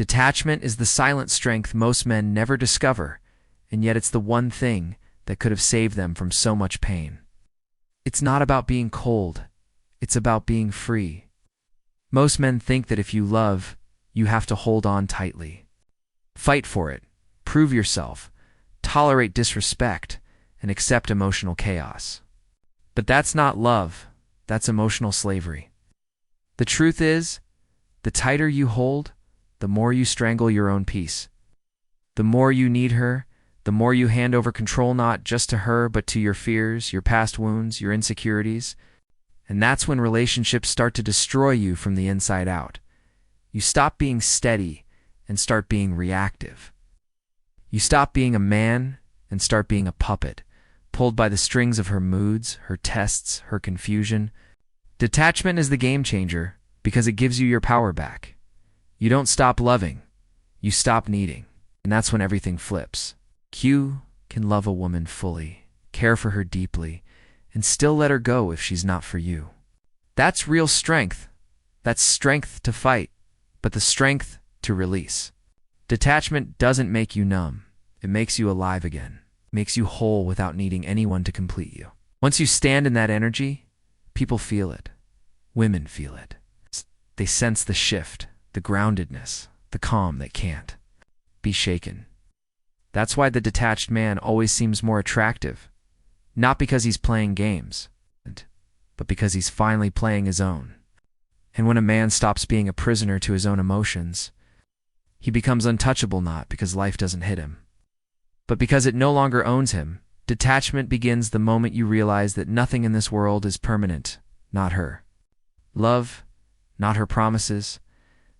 Detachment is the silent strength most men never discover, and yet it's the one thing that could have saved them from so much pain. It's not about being cold. It's about being free. Most men think that if you love, you have to hold on tightly. Fight for it, prove yourself, tolerate disrespect, and accept emotional chaos. But that's not love. That's emotional slavery. The truth is, the tighter you hold, the more you strangle your own peace. The more you need her, the more you hand over control not just to her but to your fears, your past wounds, your insecurities. And that's when relationships start to destroy you from the inside out. You stop being steady and start being reactive. You stop being a man and start being a puppet, pulled by the strings of her moods, her tests, her confusion. Detachment is the game changer because it gives you your power back. You don't stop loving, you stop needing, and that's when everything flips. You can love a woman fully, care for her deeply, and still let her go if she's not for you. That's real strength. That's strength to fight, but the strength to release. Detachment doesn't make you numb. It makes you alive again. It makes you whole without needing anyone to complete you. Once you stand in that energy, people feel it. Women feel it. They sense the shift, the groundedness, the calm that can't be shaken. That's why the detached man always seems more attractive. Not because he's playing games, but because he's finally playing his own. And when a man stops being a prisoner to his own emotions, he becomes untouchable not because life doesn't hit him, but because it no longer owns him. Detachment begins the moment you realize that nothing in this world is permanent, not her. Love, not her promises,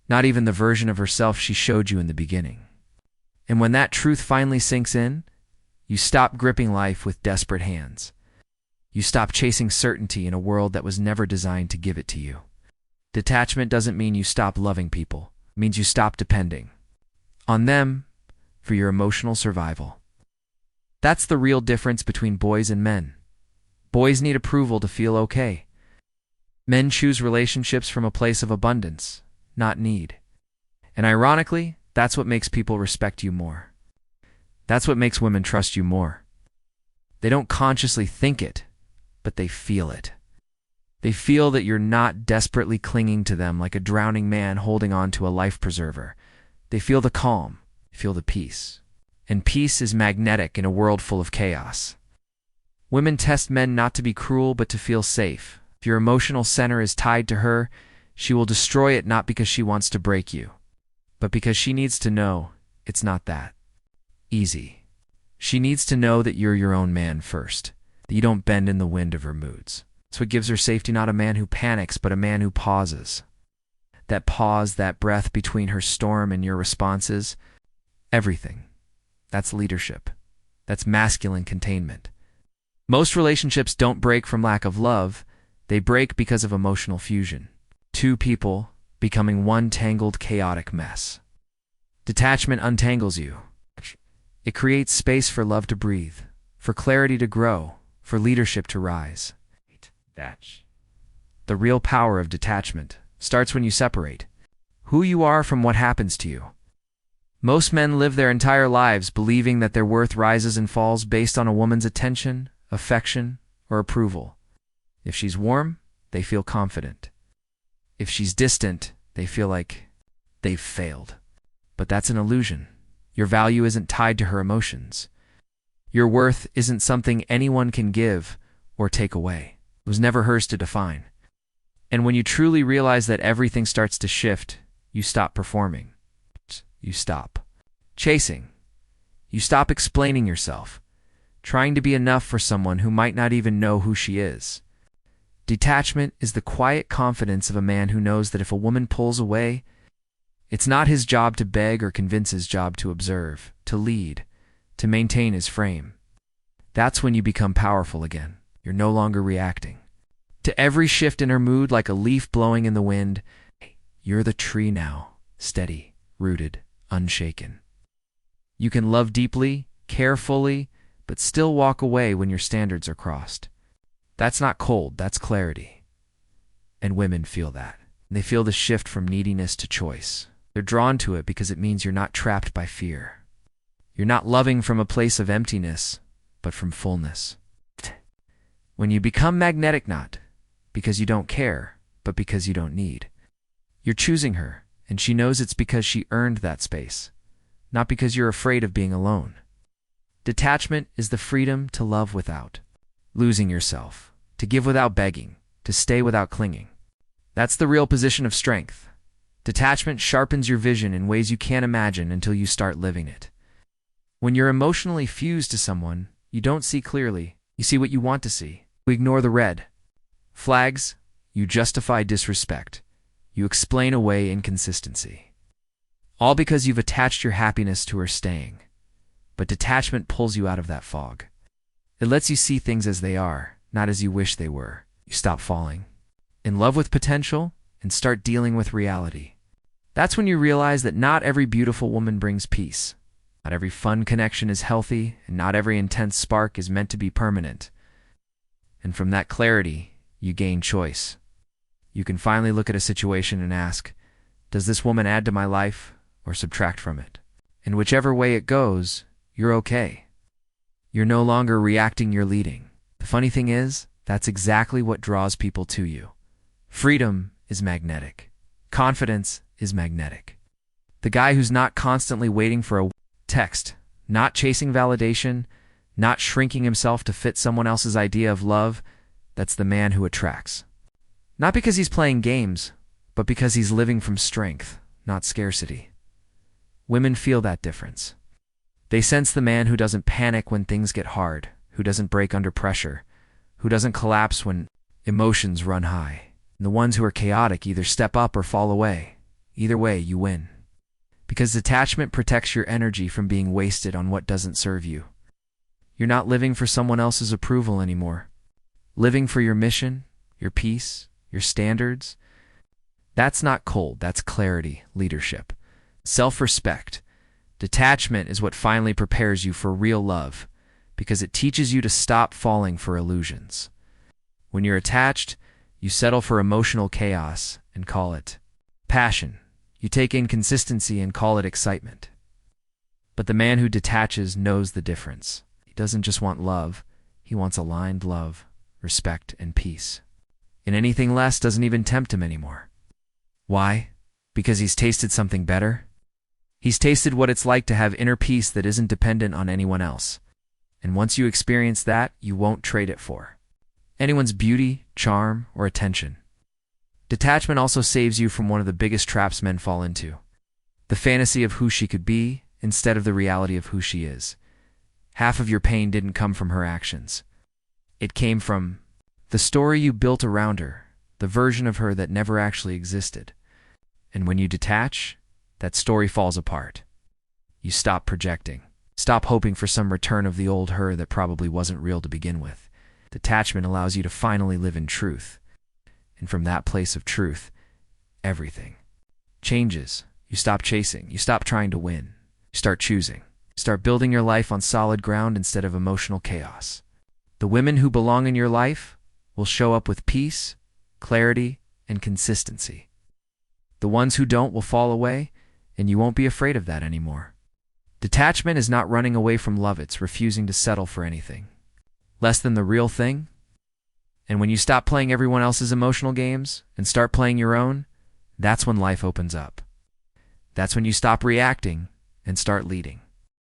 not even the version of herself she showed you in the beginning. And when that truth finally sinks in, you stop gripping life with desperate hands. You stop chasing certainty in a world that was never designed to give it to you. Detachment doesn't mean you stop loving people. It means you stop depending on them for your emotional survival. That's the real difference between boys and men. Boys need approval to feel okay. Men choose relationships from a place of abundance, not need. And ironically, that's what makes people respect you more. That's what makes women trust you more. They don't consciously think it, but they feel it. They feel that you're not desperately clinging to them like a drowning man holding on to a life preserver. They feel the calm, feel the peace. And peace is magnetic in a world full of chaos. Women test men not to be cruel but to feel safe. If your emotional center is tied to her, she will destroy it not because she wants to break you, but because she needs to know it's not that easy. She needs to know that you're your own man first, that you don't bend in the wind of her moods. That's what gives her safety, not a man who panics, but a man who pauses. That pause, that breath between her storm and your responses, everything. That's leadership. That's masculine containment. Most relationships don't break from lack of love. They break because of emotional fusion. Two people becoming one tangled, chaotic mess. Detachment untangles you. It creates space for love to breathe, for clarity to grow, for leadership to rise. The real power of detachment starts when you separate who you are from what happens to you. Most men live their entire lives believing that their worth rises and falls based on a woman's attention, affection, or approval. If she's warm, they feel confident. If she's distant, they feel like they've failed. But that's an illusion. Your value isn't tied to her emotions. Your worth isn't something anyone can give or take away. It was never hers to define. And when you truly realize that everything starts to shift, you stop performing. You stop chasing. You stop explaining yourself, trying to be enough for someone who might not even know who she is. Detachment is the quiet confidence of a man who knows that if a woman pulls away, it's not his job to beg or convince, his job to observe, to lead, to maintain his frame. That's when you become powerful again. You're no longer reacting to every shift in her mood like a leaf blowing in the wind. You're the tree now, steady, rooted, unshaken. You can love deeply, care fully, but still walk away when your standards are crossed. That's not cold, that's clarity. And women feel that. They feel the shift from neediness to choice, They're drawn to it because it means you're not trapped by fear. You're not loving from a place of emptiness, but from fullness. When you become magnetic, not because you don't care, but because you don't need, you're choosing her, and she knows it's because she earned that space, not because you're afraid of being alone. Detachment is the freedom to love without losing yourself, to give without begging, to stay without clinging. That's the real position of strength. Detachment sharpens your vision in ways you can't imagine until you start living it. When you're emotionally fused to someone, you don't see clearly. You see what you want to see. You ignore the red flags. You justify disrespect. You explain away inconsistency. All because you've attached your happiness to her staying. But detachment pulls you out of that fog. It lets you see things as they are, not as you wish they were. You stop falling in love with potential and start dealing with reality. That's when you realize that not every beautiful woman brings peace. Not every fun connection is healthy, and not every intense spark is meant to be permanent. And from that clarity, you gain choice. You can finally look at a situation and ask, does this woman add to my life or subtract from it? And whichever way it goes, you're okay. You're no longer reacting, you're leading. The funny thing is, that's exactly what draws people to you. Freedom is magnetic. Confidence is magnetic. The guy who's not constantly waiting for a text, not chasing validation, not shrinking himself to fit someone else's idea of love, that's the man who attracts. Not because he's playing games, but because he's living from strength, not scarcity. Women feel that difference. They sense the man who doesn't panic when things get hard, who doesn't break under pressure, who doesn't collapse when emotions run high. And the ones who are chaotic either step up or fall away. Either way, you win. Because detachment protects your energy from being wasted on what doesn't serve you. You're not living for someone else's approval anymore. Living for your mission, your peace, your standards. That's not cold, that's clarity, leadership, self-respect. Detachment is what finally prepares you for real love, because it teaches you to stop falling for illusions. When you're attached, you settle for emotional chaos and call it passion. You take inconsistency and call it excitement. But the man who detaches knows the difference. He doesn't just want love, he wants aligned love, respect, and peace. And anything less doesn't even tempt him anymore. Why? Because he's tasted something better? He's tasted what it's like to have inner peace that isn't dependent on anyone else. And once you experience that, you won't trade it for anyone's beauty, charm, or attention. Detachment also saves you from one of the biggest traps men fall into. The fantasy of who she could be instead of the reality of who she is. Half of your pain didn't come from her actions. It came from the story you built around her, the version of her that never actually existed. And when you detach, that story falls apart. You stop projecting. Stop hoping for some return of the old her that probably wasn't real to begin with. Detachment allows you to finally live in truth. And from that place of truth, everything changes. You stop chasing. You stop trying to win. You start choosing. You start building your life on solid ground instead of emotional chaos. The women who belong in your life will show up with peace, clarity, and consistency. The ones who don't will fall away, and you won't be afraid of that anymore. Detachment is not running away from love, it's refusing to settle for anything less than the real thing. And when you stop playing everyone else's emotional games and start playing your own, that's when life opens up. That's when you stop reacting and start leading.